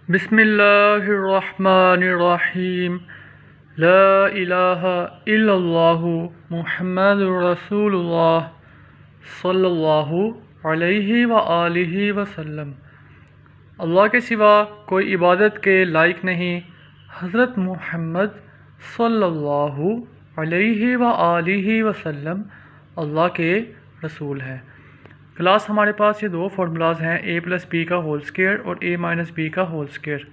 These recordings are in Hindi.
बिस्मिल्लाहिर्रहमानिर्रहीम। ला इलाहा इल्लल्लाहु मुहम्मदुर रसूलुल्लाह सल्लल्लाहु अलैहि व आलिहि वसल्लम। अल्लाह के सिवा कोई इबादत के लायक नहीं। हज़रत मुहम्मद सल्लल्लाहु अलैहि व आलिहि वसल्लम अल्लाह के रसूल हैं। क्लास हमारे पास ये दो फार्मूलाज हैं, a प्लस बी का होल स्क्वायर और a माइनस बी का होल स्क्वायर।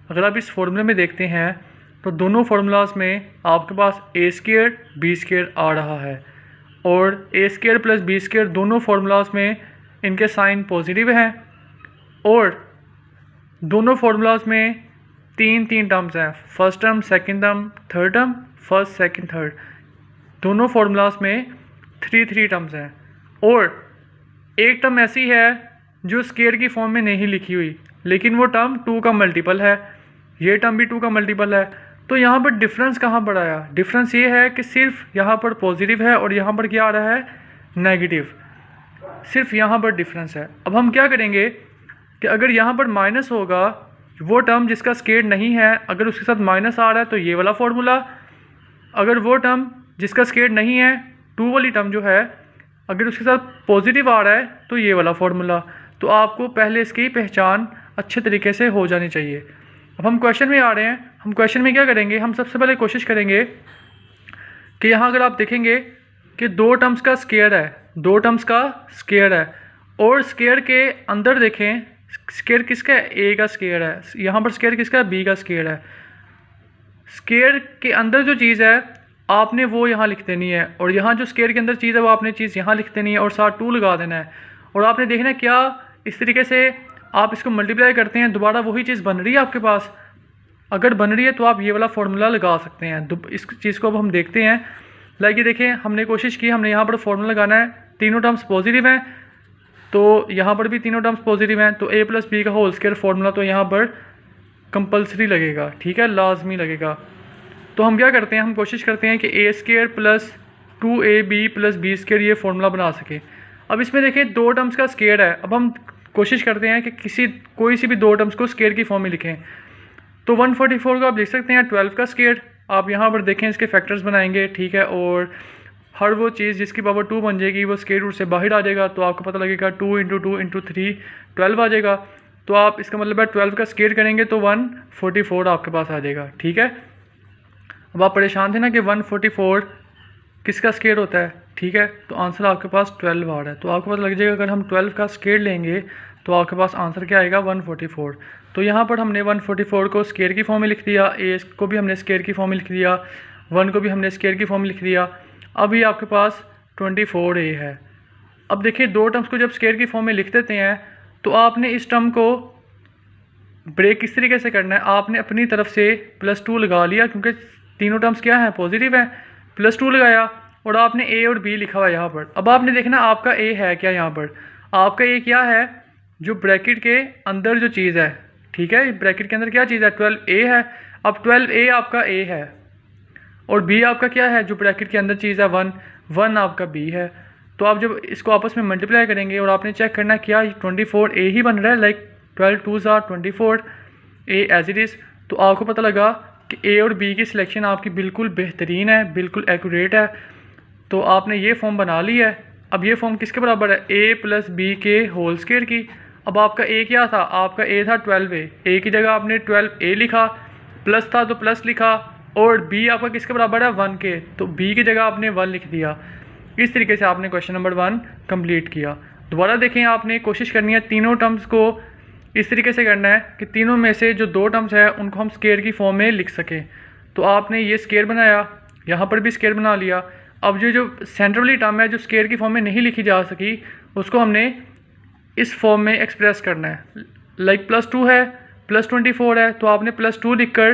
अगर आप इस फार्मूले में देखते हैं तो दोनों फार्मूलाज में आपके पास a स्क्वायर बी स्क्वायर आ रहा है और a square plus B square दोनों फार्मूलाज में इनके साइन पॉजिटिव हैं और दोनों फार्मूलाज में तीन तीन टर्म्स हैं, first term, second term, third term, first second third. दोनों फार्मूलाज में थ्री थ्री टर्म्स हैं और एक टर्म ऐसी है जो स्क्वायर की फॉर्म में नहीं लिखी हुई, लेकिन वो टर्म 2 का मल्टीपल है, ये टर्म भी 2 का मल्टीपल है। तो यहाँ पर डिफरेंस कहाँ पर आया? डिफरेंस ये है कि सिर्फ यहाँ पर पॉजिटिव है और यहाँ पर क्या आ रहा है? नेगेटिव। सिर्फ यहाँ पर डिफरेंस है। अब हम क्या करेंगे कि अगर यहाँ पर माइनस होगा, वो टर्म जिसका स्क्वायर नहीं है अगर उसके साथ माइनस आ रहा है तो ये वाला फॉर्मूला, अगर वो टर्म जिसका स्क्वायर नहीं है 2 वाली टर्म जो है अगर उसके साथ पॉजिटिव आ रहा है तो ये वाला फार्मूला। तो आपको पहले इसकी पहचान अच्छे तरीके से हो जानी चाहिए। अब हम क्वेश्चन में आ रहे हैं। हम क्वेश्चन में क्या करेंगे? हम सबसे पहले कोशिश करेंगे कि यहाँ अगर आप देखेंगे कि दो टर्म्स का स्क्वायर है, दो टर्म्स का स्क्वायर है और स्क्वायर के अंदर देखें, स्क्वायर किसका है? ए का स्क्वायर है। यहाँ पर स्क्वायर किसका है? बी का स्क्वायर है। स्क्वायर के अंदर जो चीज़ है आपने वो यहाँ लिख देनी है और यहाँ जो स्क्वायर के अंदर चीज़ है वो आपने चीज़ यहाँ लिख देनी है और साथ 2 लगा देना है और आपने देखना है क्या इस तरीके से आप इसको मल्टीप्लाई करते हैं, दोबारा वही चीज़ बन रही है आपके पास। अगर बन रही है तो आप ये वाला फार्मूला लगा सकते हैं। इस चीज़ को अब हम देखते हैं। लाइक ये देखें, हमने कोशिश की, हमने यहाँ पर फार्मूला लगाना है, तीनों टर्म्स पॉजिटिव हैं तो यहाँ पर भी तीनों टर्म्स पॉजिटिव हैं तो a प्लस बी का होल स्क्वायर फार्मूला तो यहाँ पर कंपल्सरी लगेगा, ठीक है, लाजमी लगेगा। तो हम क्या करते हैं, हम कोशिश करते हैं कि A square plus 2ab plus B square ये फार्मूला बना सके। अब इसमें देखें दो टर्म्स का स्क्वायर है। अब हम कोशिश करते हैं कि कोई सी भी दो टर्म्स को स्क्वायर की फॉर्म में लिखें। तो 144 को आप लिख सकते हैं 12 का स्क्वायर। आप यहाँ पर देखें इसके फैक्टर्स बनाएंगे, ठीक है, और हर वो चीज़ जिसकी पावर 2 बन जाएगी वो स्क्वायर रूट से बाहर आ जाएगा तो आपको पता लगेगा 2 इंटू 2 इंटू 3 12 आ जाएगा। तो आप इसका मतलब है 12 का स्क्वायर करेंगे तो 144 आपके पास आ जाएगा, ठीक है। अब आप परेशान थे ना कि 144 किसका स्क्वायर होता है, ठीक है, तो आंसर आपके पास 12 आ रहा है। तो आपको पता लग जाएगा अगर हम 12 का स्क्वायर लेंगे तो आपके पास आंसर क्या आएगा? 144। तो यहाँ पर हमने 144 को स्क्वायर की फॉर्म में लिख दिया, ए को भी हमने स्क्वायर की फॉर्म में लिख दिया, 1 को भी हमने स्क्वायर की फॉर्म में लिख दिया। अब ये आपके पास 24a है। अब देखिए दो टर्म्स को जब स्क्वायर की फॉर्म में लिख देते हैं तो आपने इस टर्म को ब्रेक किस तरीके से करना है? आपने अपनी तरफ से +2 लगा लिया क्योंकि तीनों टर्म्स क्या हैं? पॉजिटिव हैं। +2 लगाया और आपने a और b लिखा हुआ है यहाँ पर। अब आपने देखना आपका a है क्या? यहाँ पर आपका a क्या है? जो ब्रैकेट के अंदर जो चीज़ है, ठीक है, ब्रैकेट के अंदर क्या चीज़ है? 12a है। अब 12a आपका a है और b आपका क्या है? जो ब्रैकेट के अंदर चीज़ है 1 आपका b है। तो आप जब इसको आपस में मल्टीप्लाई करेंगे और आपने चेक करना क्या 24a ही बन रहा है, like 12 2s are 24 a as it is. तो आपको पता लगा कि a और b की सिलेक्शन आपकी बिल्कुल बेहतरीन है, बिल्कुल एक्यूरेट है। तो आपने ये फॉर्म बना ली है। अब ये फॉर्म किसके बराबर है? a प्लस बी के होल स्क्वायर की। अब आपका a क्या था? आपका a था 12a, a की जगह आपने 12a लिखा, प्लस था तो प्लस लिखा, और b आपका किसके बराबर है? 1 के, तो b की जगह आपने 1 लिख दिया। इस तरीके से आपने क्वेश्चन नंबर 1 कंप्लीट किया। दोबारा देखें, आपने कोशिश करनी है तीनों टर्म्स को इस तरीके से करना है कि तीनों में से जो दो टर्म्स है उनको हम स्क्वायर की फॉर्म में लिख सकें। तो आपने ये स्क्वायर बनाया, यहाँ पर भी स्क्वायर बना लिया। अब जो सेंटर वाली टर्म है जो स्क्वायर की फॉर्म में नहीं लिखी जा सकी उसको हमने इस फॉर्म में एक्सप्रेस करना है। लाइक +2 है, +24 है, तो आपने +2 लिखकर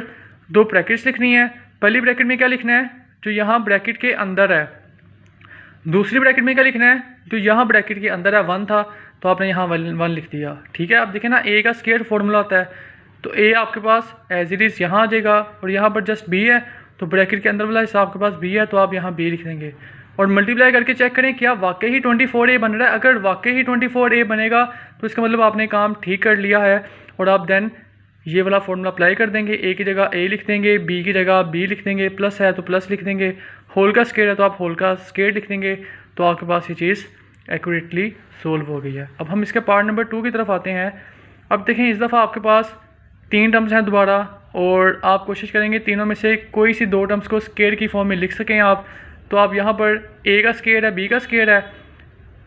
दो ब्रैकेट्स लिखनी है। पहली ब्रैकेट में क्या लिखना है? जो यहाँ ब्रैकेट के अंदर है। दूसरी ब्रैकेट में क्या लिखना है? जो यहाँ ब्रैकेट के अंदर है 1 था तो आपने यहाँ 1 लिख दिया, ठीक है। आप देखें ना a का स्क्वायर फॉर्मूला होता है तो a आपके पास एज इट इज़ यहाँ आ जाएगा और यहाँ पर जस्ट b है तो ब्रैकेट के अंदर वाला हिस्सा आपके पास b है तो आप यहाँ b लिख देंगे और मल्टीप्लाई करके चेक करें क्या वाकई ही 24a बन रहा है। अगर वाकई ही 24a बनेगा तो इसका मतलब आपने काम ठीक कर लिया है और आप देन ये वाला फॉर्मूला अप्लाई कर देंगे, ए की जगह ए लिख देंगे, बी की जगह बी लिख देंगे, प्लस है तो प्लस लिख देंगे, होल का स्क्वायर है तो आप होल का स्क्वायर लिख देंगे, तो आपके पास ये चीज़ एक्यूरेटली सोल्व हो गई है। अब हम इसके पार्ट नंबर 2 की तरफ आते हैं। अब देखें इस दफ़ा आपके पास 3 टर्म्स हैं दोबारा, और आप कोशिश करेंगे तीनों में से कोई सी 2 टर्म्स को स्क्वायर की फॉर्म में लिख सकें आप। तो आप यहाँ पर ए का स्क्वायर है, बी का स्क्वायर है,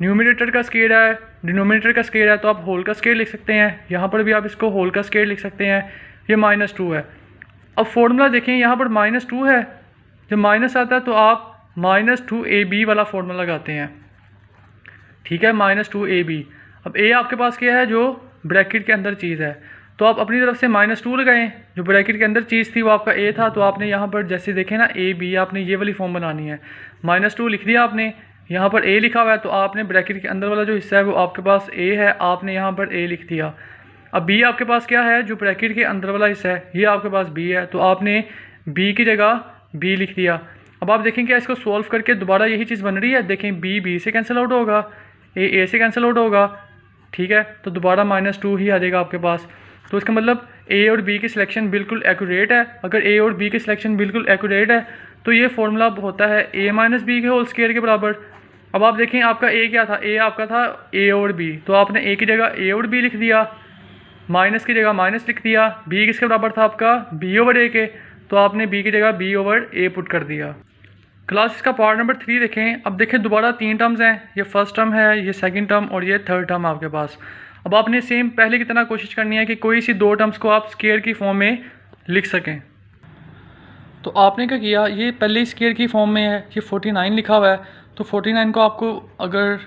न्यूमरेटर का स्क्वायर है, डिनोमिनेटर का स्क्वायर है, तो आप होल का स्क्वायर लिख सकते हैं। यहाँ पर भी आप इसको होल का स्क्वायर लिख सकते हैं। ये -2 है। अब फॉर्मूला देखें, यहाँ पर -2 है, जब माइनस आता है तो आप -2ab वाला फॉर्मूला लगाते हैं, ठीक है, -2ab। अब a आपके पास क्या है, जो ब्रैकेट के अंदर चीज़ है, तो आप अपनी तरफ से -2 लगाएं। जो ब्रैकेट के अंदर चीज़ थी वो आपका a था, तो आपने यहाँ पर जैसे देखें ना ab, आपने ये वाली फॉर्म बनानी है। -2 लिख दिया आपने, यहाँ पर a लिखा हुआ है, तो आपने ब्रैकेट के अंदर वाला जो हिस्सा है वो आपके पास a है, आपने यहाँ पर a लिख दिया। अब b आपके पास क्या है, जो ब्रैकेट के अंदर वाला हिस्सा है ये आपके पास b है, तो आपने b की जगह b लिख दिया। अब आप देखें क्या इसको सॉल्व करके दोबारा यही चीज़ बन रही है। देखें b से कैंसिल आउट होगा, a से कैंसिल आउट होगा, ठीक है, तो दोबारा -2 ही आ जाएगा आपके पास। तो इसका मतलब a और b की सिलेक्शन बिल्कुल एक्यूरेट है। अगर a और b की सिलेक्शन बिल्कुल एक्यूरेट है तो ये फॉर्मूला होता है a - b के होल स्क्वायर के बराबर। अब आप देखें आपका a क्या था, a आपका था a और b, तो आपने a की जगह a और b लिख दिया, माइनस की जगह माइनस लिख दिया। b किसके बराबर था आपका, b/a के, तो आपने b की जगह b/a पुट कर दिया। क्लास का पार्ट नंबर 3 देखें। अब देखें दोबारा 3 टर्म्स हैं, ये फर्स्ट टर्म है, ये सेकंड टर्म और ये थर्ड टर्म आपके पास। अब आपने सेम पहले की तरह कोशिश करनी है कि कोई सी 2 टर्म्स को आप स्क्वायर की फॉर्म में लिख सकें। तो आपने क्या किया, ये पहले स्क्वायर की फॉर्म में है, ये 49 लिखा हुआ है, तो 49 को आपको अगर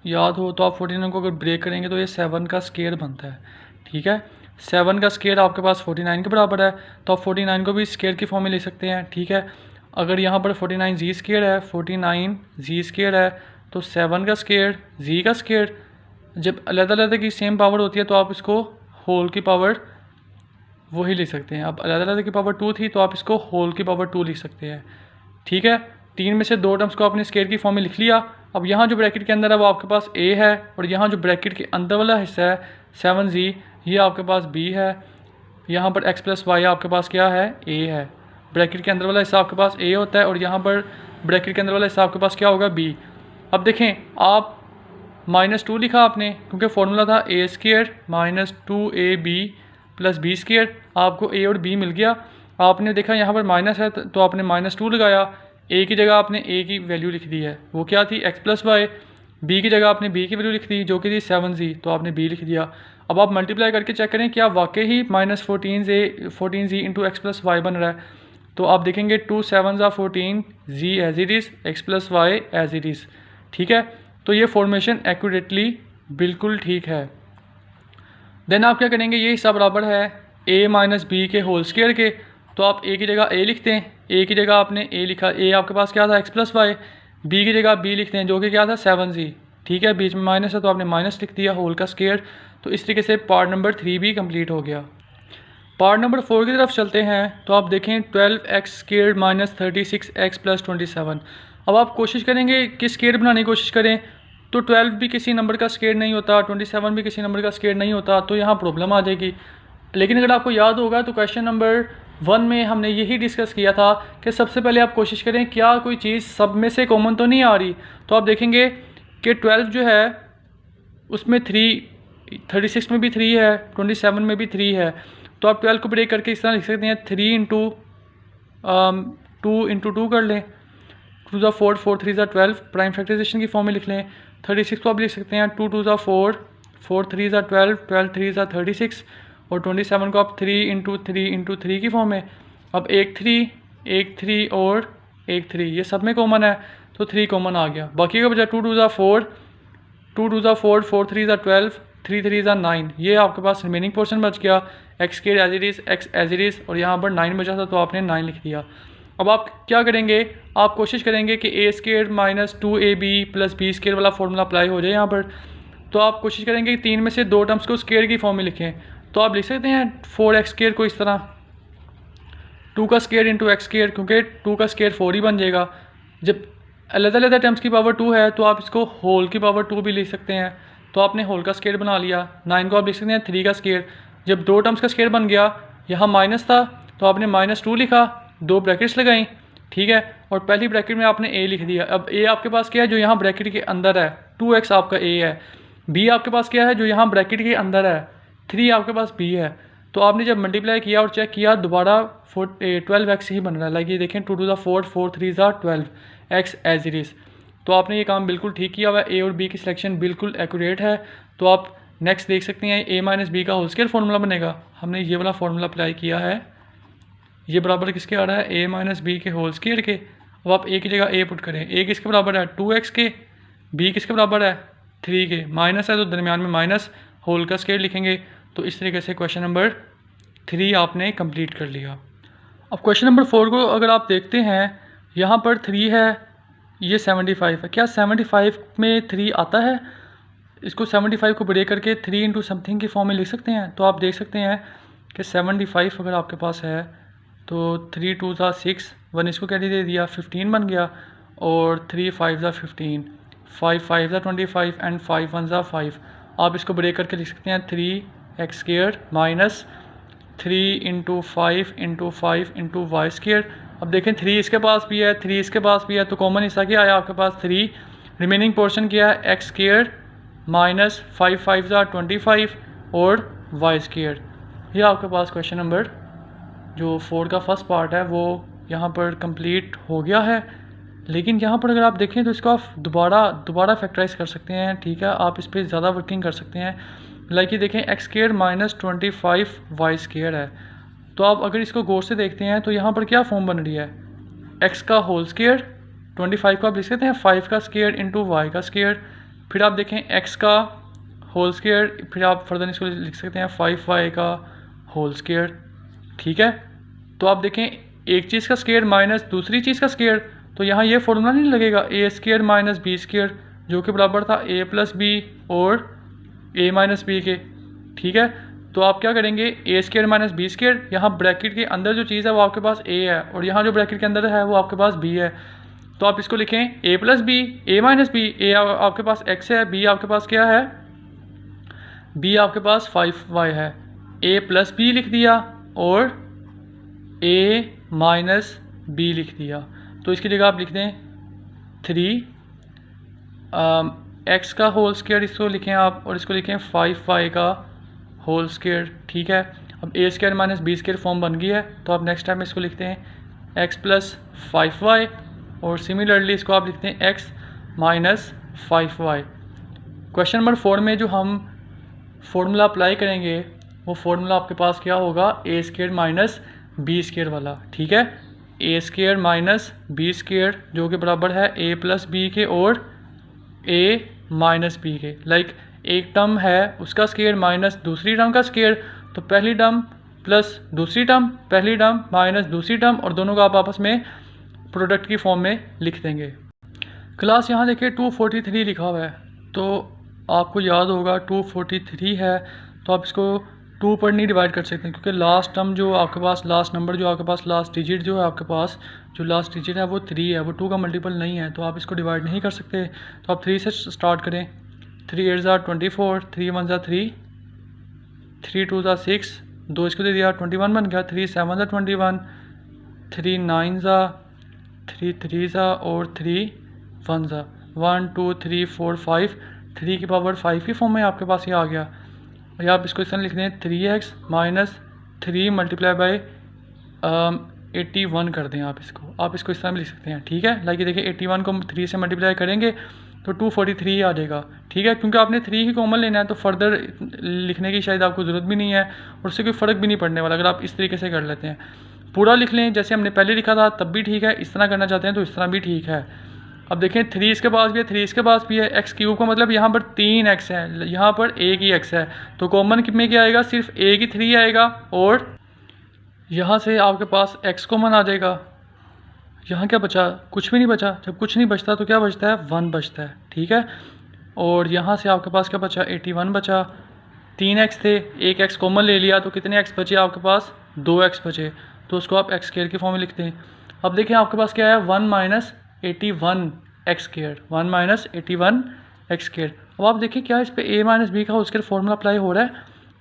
याद हो तो आप 49 को अगर ब्रेक करेंगे तो ये 7 का स्क्वायर बनता है, ठीक है। 7 का स्क्वायर आपके पास 49 के बराबर है, तो आप 49 को भी स्क्वायर की फॉर्म में ले सकते हैं, ठीक है। अगर यहाँ पर 49 जी स्क्वायर है, 49 जी स्क्वायर है, तो 7 का स्क्वायर जी का स्क्वायर। जब अलग-अलग की सेम पावर होती है तो आप इसको होल की पावर वही लिख सकते हैं। अब अलग-अलग की पावर 2 थी तो आप इसको होल की पावर 2 लिख सकते हैं, ठीक है। 3 में से 2 टर्म्स को आपने स्क्वायर की फॉर्म में लिख लिया। अब यहाँ जो ब्रैकेट के अंदर है वो आपके पास a है, और यहाँ जो ब्रैकेट के अंदर वाला हिस्सा है 7g, ये आपके पास b है। यहाँ पर x + y आपके पास क्या है, a है। ब्रैकेट के अंदर वाला हिस्सा आपके पास a होता है, और यहाँ पर ब्रैकेट के अंदर वाला हिस्सा आपके पास क्या होगा, b। अब देखें आप -2 लिखा आपने, क्योंकि फॉर्मूला था a² - 2ab + b²। आपको a और b मिल गया। आपने देखा यहाँ पर माइनस है तो आपने -2 लगाया, a की जगह आपने a की वैल्यू लिख दी है, वो क्या थी, x + y। b की जगह आपने b की वैल्यू लिख दी जो कि थी 7g, तो आपने b लिख दिया। अब आप मल्टीप्लाई करके चेक करें क्या वाकई ही -14g × x + y बन रहा है। तो आप देखेंगे 2 7s are 14, g as it is, x + y as it is, ठीक है। तो ये फॉर्मेशन एक्यूरेटली बिल्कुल ठीक है। देन आप क्या करेंगे, ये हिस्सा बराबर है a - b के होल स्क्वायर के, तो आप a की जगह a लिखते हैं, a की जगह आपने a लिखा, a आपके पास क्या था, x + y। b की जगह b लिखते हैं जो कि क्या था 7g, ठीक है, बीच में माइनस है तो आपने माइनस लिख दिया, होल का स्क्वायर। तो इस तरीके से पार्ट नंबर 3 भी कंप्लीट हो गया। पार्ट नंबर 4 की तरफ चलते हैं। तो आप देखें 12x² - 36x + 27। अब आप कोशिश करेंगे कि स्क्वायर बनाने की कोशिश करें, तो 12 भी किसी नंबर का स्क्वायर नहीं होता, 27 भी किसी नंबर का स्क्वायर नहीं होता, तो यहाँ प्रॉब्लम आ जाएगी। लेकिन अगर आपको याद होगा तो क्वेश्चन नंबर 1 में हमने यही डिस्कस किया था कि सबसे पहले आप कोशिश करें क्या कोई चीज़ सब में से कॉमन तो नहीं आ रही। तो आप देखेंगे कि 12 जो है उसमें 36 में भी 3 है, 27 में भी 3 है, तो आप 12 को ब्रेक करके इस तरह लिख सकते हैं 3 × 2 कर लें, 2 × 4, 4 3 = 12, प्राइम फैक्टराइजेशन की फॉर्म में लिख लें। 36 को आप लिख सकते हैं 2 2 = 4, 4 3 = 12, 12 3 = 36, और 27 को आप 3 × 3 × 3 की फॉर्म में। अब 1 3 और 1 3 ये सब में कॉमन है, तो 3 कॉमन आ गया। बाकी का बचा 2 2 = 4, 2 2 = 4, 4 3 = 12, 3 3 = 9, ये आपके पास रिमेनिंग पोर्शन बच गया। x² as it is, x as it is, और यहाँ पर 9 बचा था तो आपने 9 लिख दिया। अब आप क्या करेंगे, आप कोशिश करेंगे कि a² - 2ab + b² वाला फॉर्मूला अप्लाई हो जाए यहाँ पर। तो आप कोशिश करेंगे कि 3 में से 2 टर्म्स को स्क्वायर की फॉर्म में लिखें। तो आप लिख सकते हैं 4x² को इस तरह 2 का स्क्वायर × x², क्योंकि 2 का स्क्वायर 4 ही बन जाएगा। जब अलग अलग टर्म्स की पावर 2 है तो आप इसको होल की पावर 2 भी लिख सकते हैं, तो आपने होल का स्क्वायर बना लिया। 9 को आप लिख सकते हैं 3 का स्क्वायर, जब 2 टर्म्स का स्क्वायर बन गया, यहाँ माइनस था तो आपने -2 लिखा, 2 ब्रैकेट्स लगाई, ठीक है, और पहली ब्रैकेट में आपने a लिख दिया। अब a आपके पास क्या है, जो यहाँ ब्रैकेट के अंदर है, 2x आपका a है। b आपके पास क्या है, जो यहाँ ब्रैकेट के अंदर है, 3 आपके पास b है। तो आपने जब मल्टीप्लाई किया और चेक किया, दोबारा 12x ही बन रहा है। लाइक ये देखें, 2 to the 4, 4 3 12, x as it is. तो आपने ये काम बिल्कुल ठीक किया हुआ है, a और b की सिलेक्शन बिल्कुल एक्यूरेट है। तो आप नेक्स्ट देख सकते हैं, a माइनस बी का होल स्क्वायर फार्मूला बनेगा। हमने ये वाला फार्मूला अप्लाई किया है, ये बराबर किसके आ रहा है, a माइनस बी के होल स्क्वायर के। अब आप a की जगह a पुट करें, a किसके बराबर है, 2x के, b किसके बराबर है, 3 के, माइनस है तो दरमियान में माइनस, होल का स्क्वायर लिखेंगे। तो इस तरीके से क्वेश्चन नंबर 3 आपने कंप्लीट कर लिया। अब क्वेश्चन नंबर 4 को अगर आप देखते हैं, यहाँ पर 3 है, ये 75 है। क्या 75 में 3 आता है? इसको 75 को ब्रेक करके 3 इंटू समथिंग की फॉर्म में लिख सकते हैं। तो आप देख सकते हैं कि 75 अगर आपके पास है तो 3 2 ज़ा 6, 1 इसको क्या दे दिया, 15 बन गया, और 3 5 ज़ा 15, 5 5 ज़ा 25 एंड 5 1 ज़ा 5। आप इसको ब्रेक करके लिख सकते हैं 3x square minus 3 into 5 into 5 into Y square. अब देखें 3 इसके पास भी है, 3 इसके पास भी है, तो कॉमन हिस्सा क्या आया आपके पास 3, रिमेनिंग पोर्शन क्या है एक्स स्क्वायर माइनस 5 5 ज़ा 25 और वाई स्क्वायर। ये आपके पास क्वेश्चन नंबर जो 4 का फर्स्ट पार्ट है वो यहाँ पर कंप्लीट हो गया है। लेकिन यहाँ पर अगर आप देखें तो इसको आप दोबारा फैक्टराइज कर सकते हैं, ठीक है, आप इस पर ज़्यादा वर्किंग कर सकते हैं। लाइक ये देखें X square minus 25 Y square है। तो आप अगर इसको गौर से देखते हैं तो यहाँ पर क्या फॉर्म बन रही है, एक्स का होल स्क्वायर, 25 को आप लिख सकते हैं 5 का स्क्वायर इंटू वाई का स्क्वायर, फिर आप देखें एक्स का होल स्क्वायर, फिर आप फर्दर इसको लिख सकते हैं 5y का होल स्क्वायर, ठीक है। तो आप देखें एक चीज़ का स्क्वायर माइनस दूसरी चीज़ का स्क्वायर, तो यहाँ ये फॉर्मूला नहीं लगेगा a square minus B square, जो कि बराबर था a प्लस बी और a माइनस बी के, ठीक है। तो आप क्या करेंगे, a square minus B square, यहाँ ब्रैकेट के अंदर जो चीज़ है वो आपके पास a है और यहाँ जो ब्रैकेट के अंदर है वो आपके पास b है। तो आप इसको लिखें a plus B, a minus B, a आपके पास x है, b आपके पास क्या है, b आपके पास 5y है, a प्लस बी लिख दिया और a माइनस बी लिख दिया। तो इसकी जगह आप लिख दें 3 x का होल स्क्वायर, इसको लिखें आप, और इसको लिखें 5y का होल स्क्वायर, ठीक है। अब a square minus B square form बन गई है, तो आप नेक्स्ट टाइम इसको लिखते हैं x प्लस 5y, और सिमिलरली इसको आप लिखते हैं x minus 5y। Question number 4 में जो हम फॉर्मूला अप्लाई करेंगे वो फॉर्मूला आपके पास क्या होगा, a square minus B square वाला, ठीक है। a square minus B square जो कि बराबर है a प्लस बी के और a माइनस बी के। लाइक एक टर्म है उसका स्क्वायर माइनस दूसरी टर्म का स्क्वायर, तो पहली टर्म प्लस दूसरी टर्म, पहली टर्म माइनस दूसरी टर्म, और दोनों को आप आपस में प्रोडक्ट की फॉर्म में लिख देंगे। क्लास यहाँ देखिए 243 लिखा हुआ है, तो आपको याद होगा 243 है, तो आप इसको 2 पर नहीं डिवाइड कर सकते क्योंकि लास्ट टर्म जो आपके पास, लास्ट नंबर जो आपके पास, लास्ट डिजिट जो है आपके पास, जो लास्ट डिजिट है वो 3 है, वो 2 का मल्टीपल नहीं है, तो आप इसको डिवाइड नहीं कर सकते। तो आप 3 से स्टार्ट करें, 3 8 ज़ा 24, 3 1 ज़ा 3, 3 2 ज़ा 6, 2 इसको दे दिया 21 बन गया, 3 7 ज़ा 21, 3 9 ज़ा, 3 3 ज़ा और 3 1 ज़ा, 1 2 3 4 5, 3 की पावर 5 की फॉर्म में आपके पास ये आ गया। या आप इसको इस तरह लिख दें 3x माइनस 3 मल्टीप्लाई बाई 81 कर दें, आप इसको इस तरह भी लिख सकते हैं, ठीक है। लाइक देखिए 81 को 3 से मल्टीप्लाई करेंगे तो 243 आ जाएगा, ठीक है। क्योंकि आपने 3 ही कॉमन लेना है तो फर्दर लिखने की शायद आपको ज़रूरत भी नहीं है और उससे कोई फ़र्क भी नहीं पड़ने वाला अगर आप इस तरीके से कर लेते हैं। पूरा लिख लें जैसे हमने पहले लिखा था तब भी ठीक है, इस तरह करना चाहते हैं तो इस तरह भी ठीक है। अब देखें 3 इसके पास भी है, 3 इसके पास भी है, एक्स क्यूब का मतलब यहाँ पर 3x है, यहाँ पर एक ही x है, तो कॉमन में क्या आएगा, सिर्फ एक ही 3 आएगा, और यहाँ से आपके पास x कॉमन आ जाएगा। यहाँ क्या बचा, कुछ भी नहीं बचा। जब कुछ नहीं बचता तो क्या बचता है, 1 बचता है, ठीक है। और यहाँ से आपके पास क्या बचा, 81 बचा। 3x थे, एक x कॉमन ले लिया तो कितने x बचे आपके पास, 2x बचे, तो उसको आप x स्क्वायर की फॉर्म में लिखते हैं। अब देखें आपके पास क्या है, 1 minus 81 x square, 1 minus 81 x square. अब आप देखिए क्या इस पे a माइनस बी का होल स्क्वायर फॉर्मूला अप्लाई हो रहा है।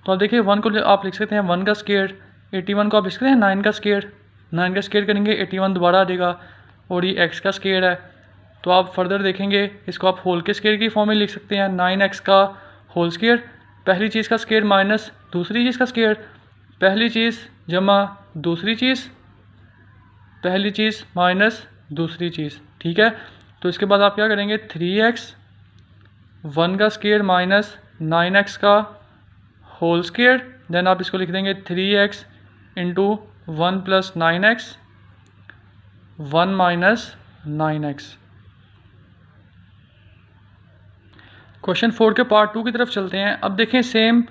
तो आप देखिए 1 को आप लिख सकते हैं 1 का स्क्वायर, 81 को आप लिख सकते हैं 9 का स्क्वायर, 9 का स्क्वायर करेंगे 81 दोबारा आ जाएगा, और ये x का स्क्वायर है। तो आप फर्दर देखेंगे इसको आप होल के स्क्वायर की फॉर्म में लिख सकते हैं, 9x का होल स्क्वायर, पहली चीज़ का स्क्वायर माइनस दूसरी चीज़ का स्क्वायर, पहली चीज़ जमा दूसरी चीज़, पहली चीज़ माइनस दूसरी चीज़, ठीक है। तो इसके बाद आप क्या करेंगे 3x 1 का स्क्वायर माइनस 9x का होल स्क्वायर, देन आप इसको लिख देंगे 3x into 1 plus 9x 1 minus 9x। Question 4 के पार्ट 2 की तरफ चलते हैं। अब देखें सेम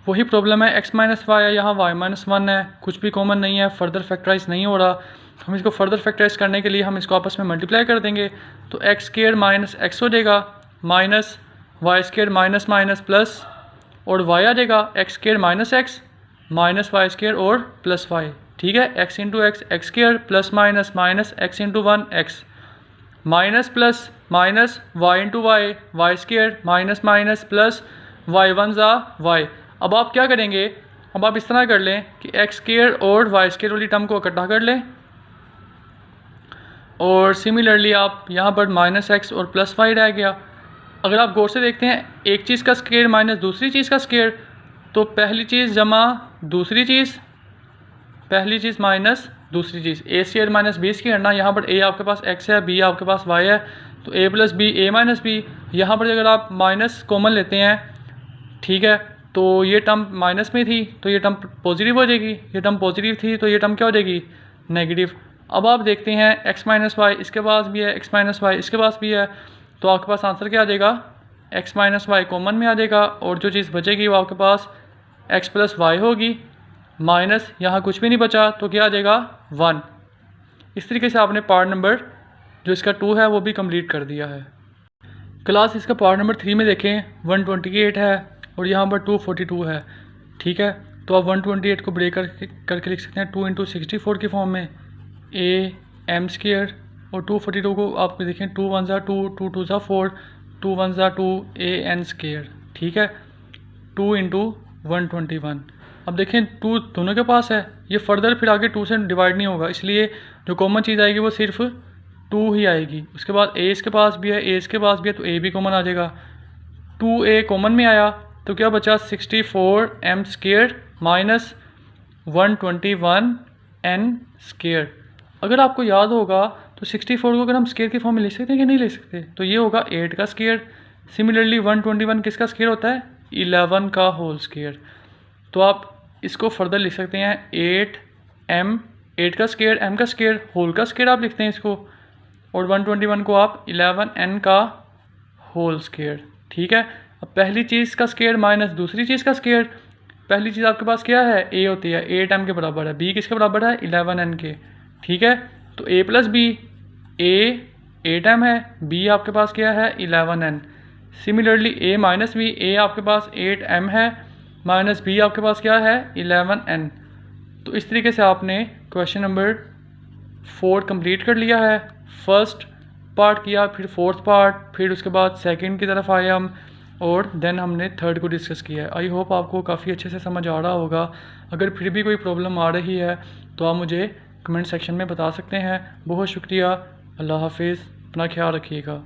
वही प्रॉब्लम है, x माइनस वाई है, यहाँ y माइनस 1 है, कुछ भी कॉमन नहीं है, फर्दर फैक्टराइज नहीं हो रहा। हम इसको फर्दर फैक्टराइज करने के लिए हम इसको आपस में मल्टीप्लाई कर देंगे, तो एक्स स्क्वायर माइनस एक्स हो जाएगा, minus Y square minus minus plus, और y आ जाएगा X square minus X minus Y square और प्लस वाई, ठीक है। X into X X square plus minus minus X into 1 X, minus plus minus Y into Y Y square minus minus plus Y 1 ज़ा वाई। अब आप क्या करेंगे, अब आप इस तरह कर लें कि एक्स स्क्वायर और वाई स्क्वायर वाली टर्म को इकट्ठा कर लें, और सिमिलरली आप यहाँ पर माइनस एक्स और प्लस वाई रह गया। अगर आप गौर से देखते हैं एक चीज़ का स्क्वायर माइनस दूसरी चीज़ का स्क्वायर, तो पहली चीज़ जमा दूसरी चीज़, पहली चीज़ माइनस दूसरी चीज़, ए स्क्वायर माइनस बी स्क्वायर ना, यहाँ पर ए आपके पास एक्स है, बी आपके पास वाई है, तो ए प्लस बी ए माइनस बी। यहाँ पर अगर आप माइनस कॉमन लेते हैं, ठीक है, तो ये टर्म माइनस में थी तो ये टर्म पॉजिटिव हो जाएगी, ये टर्म पॉजिटिव थी तो ये टर्म क्या हो जाएगी नेगेटिव। अब आप देखते हैं एक्स माइनस वाई इसके पास भी है, एक्स माइनस वाई इसके पास भी है, तो आपके पास आंसर क्या आ जाएगा, एक्स माइनस वाई कॉमन में आ जाएगा, और जो चीज़ बचेगी वो आपके पास एक्स प्लस वाई होगी, माइनस यहाँ कुछ भी नहीं बचा तो क्या आ जाएगा 1। इस तरीके से आपने पार्ट नंबर जो इसका 2 है वो भी कंप्लीट कर दिया है। क्लास इसका पार्ट नंबर 3 में देखें 128 है और यहाँ पर 242 है, ठीक है। तो आप 128 को ब्रेक करके लिख सकते हैं 2 इंटू 64 की फॉर्म में, ए एम स्क्र, और 242 को आप देखें 2 1 ज़ा 2 2 2 ज़ा 4 2 1 ज़ा 2 ए एन स्क्र, ठीक है। 2 इंटू 121। अब देखें 2 दोनों के पास है, ये फर्दर फिर आगे 2 से डिवाइड नहीं होगा, इसलिए जो कॉमन चीज़ आएगी वो सिर्फ 2 ही आएगी। उसके बाद ए इसके पास भी है, ए इसके पास भी है, तो ए भी कॉमन आ जाएगा। 2a कॉमन में आया तो क्या बचा 64 M square minus 121 N square. अगर आपको याद होगा तो 64 को अगर हम स्क्वायर की फॉर्म में लिख सकते हैं कि नहीं लिख सकते, तो ये होगा 8 का स्क्वायर। सिमिलरली 121 किसका स्क्वायर होता है 11 का होल स्क्वायर। तो आप इसको फर्दर लिख सकते हैं 8m, 8 का स्क्वायर m का स्क्वायर होल का स्क्वायर आप लिखते हैं इसको, और 121 को आप 11n का होल स्क्वायर, ठीक है। अब पहली चीज़ का स्क्वायर माइनस दूसरी चीज़ का स्क्वायर, पहली चीज़ आपके पास क्या है a होती है, 8m के बराबर है, b किसके बराबर है 11n के, ठीक है। तो a plus b, a 8m है, b आपके पास क्या है 11n। Similarly a minus b, a आपके पास 8m है माइनस b आपके पास क्या है 11n। तो इस तरीके से आपने क्वेश्चन नंबर 4 कंप्लीट कर लिया है। फर्स्ट पार्ट किया, फिर फोर्थ पार्ट, फिर उसके बाद सेकंड की तरफ आए हम, और देन हमने थर्ड को डिस्कस किया है। आई होप आपको काफ़ी अच्छे से समझ आ रहा होगा। अगर फिर भी कोई प्रॉब्लम आ रही है तो आप मुझे कमेंट सेक्शन में बता सकते हैं। बहुत शुक्रिया, अल्लाह हाफिज़, अपना ख्याल रखिएगा।